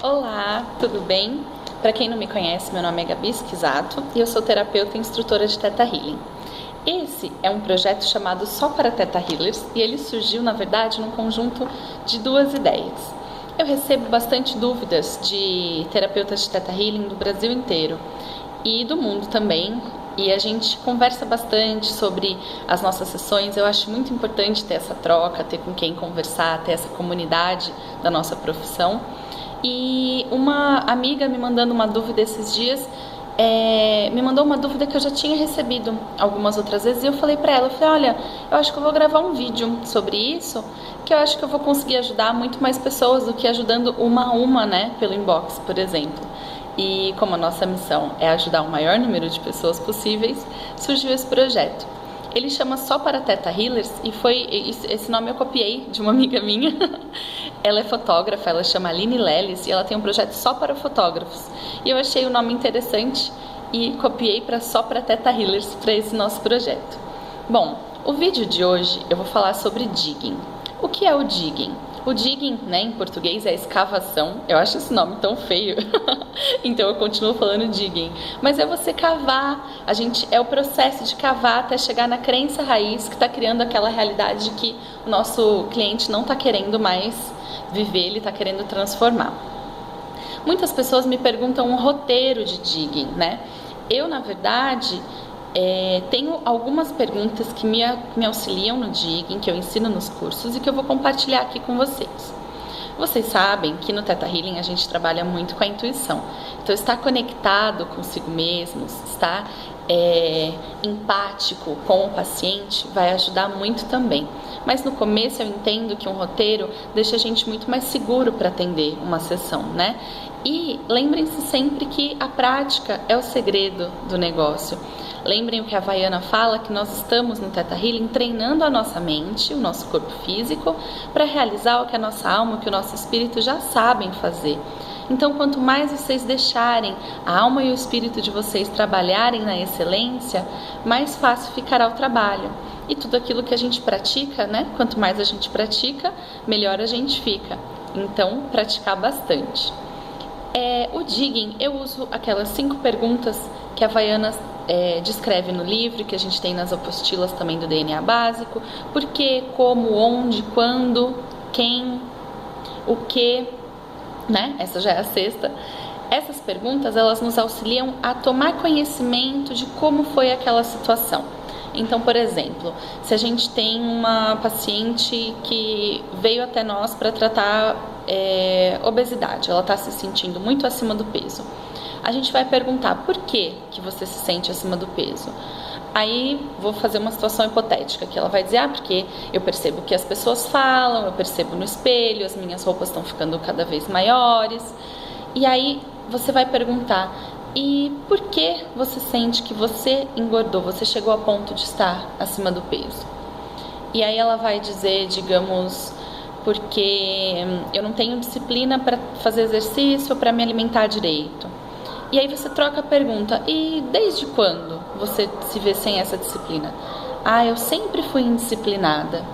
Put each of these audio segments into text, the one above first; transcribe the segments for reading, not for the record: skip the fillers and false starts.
Olá, tudo bem? Para quem não me conhece, meu nome é Gabi Esquisato e eu sou terapeuta e instrutora de Theta Healing. Esse é um projeto chamado Só para Theta Healers e ele surgiu, na verdade, num conjunto de duas ideias. Eu recebo bastante dúvidas de terapeutas de Theta Healing do Brasil inteiro e do mundo também, e a gente conversa bastante sobre as nossas sessões. Eu acho muito importante ter essa troca, ter com quem conversar, ter essa comunidade da nossa profissão. E uma amiga me mandando uma dúvida esses dias, me mandou uma dúvida que eu já tinha recebido algumas outras vezes, e eu falei pra ela, olha, eu acho que eu vou gravar um vídeo sobre isso, que eu acho que eu vou conseguir ajudar muito mais pessoas do que ajudando uma a uma, né, pelo inbox, por exemplo. E como a nossa missão é ajudar o maior número de pessoas possíveis, surgiu esse projeto. Ele chama Só para Theta Healers e esse nome eu copiei de uma amiga minha. Ela é fotógrafa, ela chama Aline Leles e ela tem um projeto só para fotógrafos. E eu achei o nome interessante e copiei para Só para Theta Healers para esse nosso projeto. Bom, o vídeo de hoje eu vou falar sobre digging. O que é o digging? O digging, né, em português é escavação. Eu acho esse nome tão feio, então eu continuo falando digging. Mas é você cavar, é o processo de cavar até chegar na crença raiz que está criando aquela realidade de que o nosso cliente não está querendo mais viver, ele está querendo transformar. Muitas pessoas me perguntam um roteiro de digging, né? Eu, na verdade, tenho algumas perguntas que me auxiliam no digging, que eu ensino nos cursos e que eu vou compartilhar aqui com vocês. Vocês sabem que no Theta Healing a gente trabalha muito com a intuição. Então, estar conectado consigo mesmo, estar empático com o paciente vai ajudar muito também. Mas no começo eu entendo que um roteiro deixa a gente muito mais seguro para atender uma sessão, né? E lembrem-se sempre que a prática é o segredo do negócio. Lembrem o que a Havaiana fala, que nós estamos no Theta Healing treinando a nossa mente, o nosso corpo físico, para realizar o que a nossa alma, o que o nosso espírito já sabem fazer. Então, quanto mais vocês deixarem a alma e o espírito de vocês trabalharem na excelência, mais fácil ficará o trabalho. E tudo aquilo que a gente pratica, né? Quanto mais a gente pratica, melhor a gente fica. Então, praticar bastante. O digging, eu uso aquelas 5 perguntas que a Havaiana descreve no livro, que a gente tem nas apostilas também do DNA básico. Por quê, como, onde, quando, quem, o que, né? Essa já é a 6ª. Essas perguntas, elas nos auxiliam a tomar conhecimento de como foi aquela situação. Então, por exemplo, se a gente tem uma paciente que veio até nós para tratar obesidade, ela está se sentindo muito acima do peso, a gente vai perguntar por que você se sente acima do peso. Aí vou fazer uma situação hipotética, que ela vai dizer, porque eu percebo que as pessoas falam, eu percebo no espelho, as minhas roupas estão ficando cada vez maiores. E aí você vai perguntar, e por que você sente que você engordou, você chegou a ponto de estar acima do peso? E aí ela vai dizer, digamos, porque eu não tenho disciplina para fazer exercício ou para me alimentar direito. E aí você troca a pergunta, e desde quando você se vê sem essa disciplina? Eu sempre fui indisciplinada.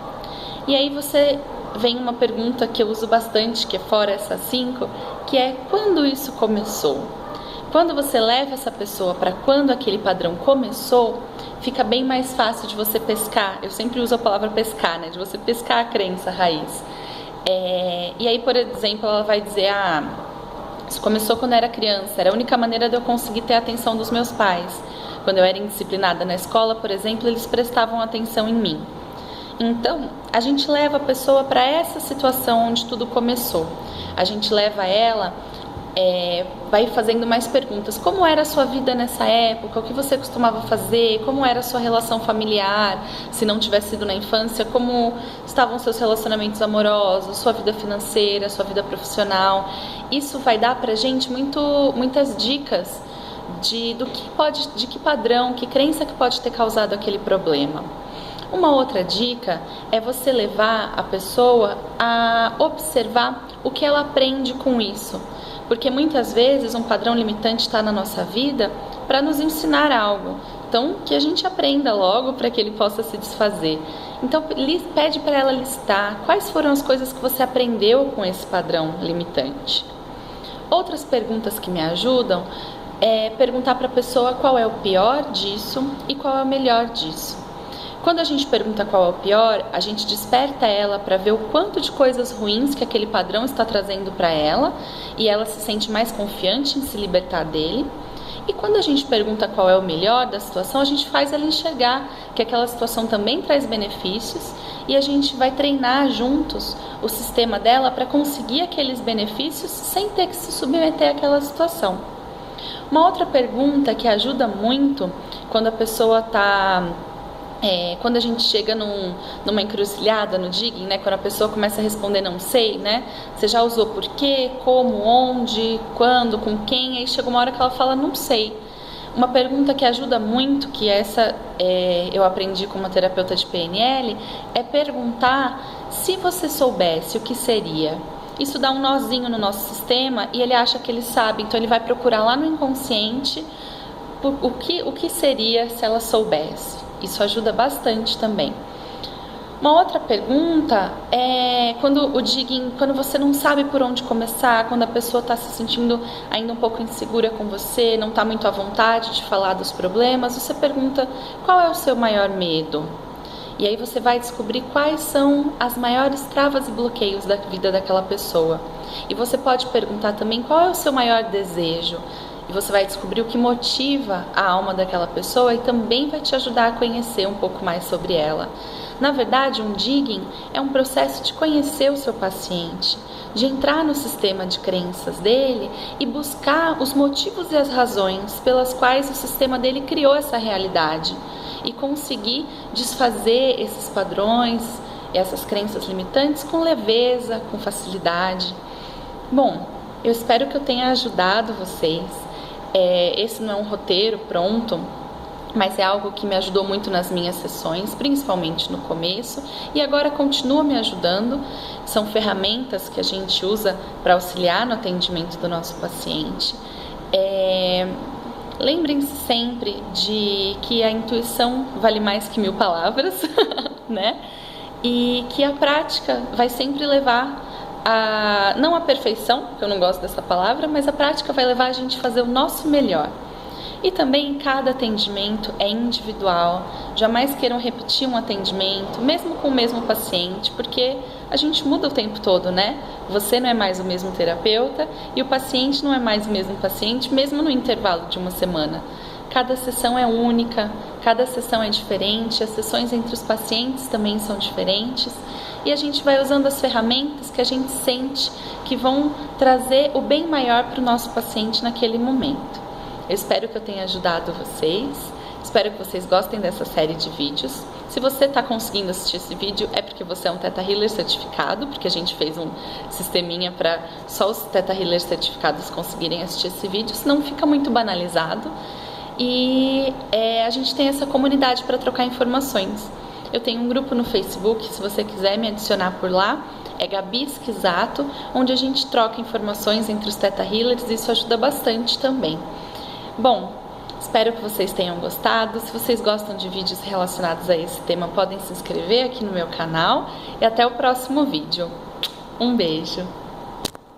E aí vem uma pergunta que eu uso bastante, que é fora essas 5, que é quando isso começou? Quando você leva essa pessoa para quando aquele padrão começou, fica bem mais fácil de você pescar. Eu sempre uso a palavra pescar, né? De você pescar a crença raiz. E aí, por exemplo, ela vai dizer, isso começou quando eu era criança, era a única maneira de eu conseguir ter a atenção dos meus pais. Quando eu era indisciplinada na escola, por exemplo, eles prestavam atenção em mim. Então, a gente leva a pessoa para essa situação onde tudo começou. A gente leva ela, vai fazendo mais perguntas. Como era a sua vida nessa época? O que você costumava fazer? Como era a sua relação familiar? Se não tivesse sido na infância, como estavam seus relacionamentos amorosos, sua vida financeira, sua vida profissional? Isso vai dar pra gente muitas dicas de que padrão, que crença que pode ter causado aquele problema. Uma outra dica é você levar a pessoa a observar o que ela aprende com isso. Porque muitas vezes um padrão limitante está na nossa vida para nos ensinar algo. Então, que a gente aprenda logo para que ele possa se desfazer. Então, pede para ela listar quais foram as coisas que você aprendeu com esse padrão limitante. Outras perguntas que me ajudam é perguntar para a pessoa qual é o pior disso e qual é o melhor disso. Quando a gente pergunta qual é o pior, a gente desperta ela para ver o quanto de coisas ruins que aquele padrão está trazendo para ela e ela se sente mais confiante em se libertar dele. E quando a gente pergunta qual é o melhor da situação, a gente faz ela enxergar que aquela situação também traz benefícios e a gente vai treinar juntos o sistema dela para conseguir aqueles benefícios sem ter que se submeter àquela situação. Uma outra pergunta que ajuda muito quando a pessoa está... quando a gente chega numa encruzilhada no digging, né? Quando a pessoa começa a responder não sei, né? Você já usou por quê, como, onde, quando, com quem, aí chega uma hora que ela fala não sei. Uma pergunta que ajuda muito, que eu aprendi com uma terapeuta de PNL, é perguntar se você soubesse o que seria. Isso dá um nozinho no nosso sistema e ele acha que ele sabe, então ele vai procurar lá no inconsciente o que seria se ela soubesse. Isso ajuda bastante também. Uma outra pergunta é quando você não sabe por onde começar, quando a pessoa está se sentindo ainda um pouco insegura com você, não está muito à vontade de falar dos problemas, você pergunta qual é o seu maior medo? E aí você vai descobrir quais são as maiores travas e bloqueios da vida daquela pessoa. E você pode perguntar também qual é o seu maior desejo. E você vai descobrir o que motiva a alma daquela pessoa e também vai te ajudar a conhecer um pouco mais sobre ela. Na verdade, um digging é um processo de conhecer o seu paciente, de entrar no sistema de crenças dele e buscar os motivos e as razões pelas quais o sistema dele criou essa realidade e conseguir desfazer esses padrões, essas crenças limitantes com leveza, com facilidade. Bom, eu espero que eu tenha ajudado vocês. Esse não é um roteiro pronto, mas é algo que me ajudou muito nas minhas sessões, principalmente no começo, e agora continua me ajudando. São ferramentas que a gente usa para auxiliar no atendimento do nosso paciente. Lembrem-se sempre de que a intuição vale mais que 1000 palavras, né? E que a prática vai sempre levar não a perfeição, que eu não gosto dessa palavra, mas a prática vai levar a gente a fazer o nosso melhor. E também cada atendimento é individual, jamais queiram repetir um atendimento, mesmo com o mesmo paciente, porque a gente muda o tempo todo, né? Você não é mais o mesmo terapeuta e o paciente não é mais o mesmo paciente, mesmo no intervalo de uma semana. Cada sessão é única, cada sessão é diferente, as sessões entre os pacientes também são diferentes e a gente vai usando as ferramentas que a gente sente que vão trazer o bem maior para o nosso paciente naquele momento. Eu espero que eu tenha ajudado vocês, espero que vocês gostem dessa série de vídeos. Se você está conseguindo assistir esse vídeo é porque você é um Theta Healer certificado, porque a gente fez um sisteminha para só os Theta Healers certificados conseguirem assistir esse vídeo, senão fica muito banalizado. E a gente tem essa comunidade para trocar informações. Eu tenho um grupo no Facebook, se você quiser me adicionar por lá, é Gabi Esquisato, onde a gente troca informações entre os Theta Healers e isso ajuda bastante também. Bom, espero que vocês tenham gostado. Se vocês gostam de vídeos relacionados a esse tema, podem se inscrever aqui no meu canal. E até o próximo vídeo. Um beijo!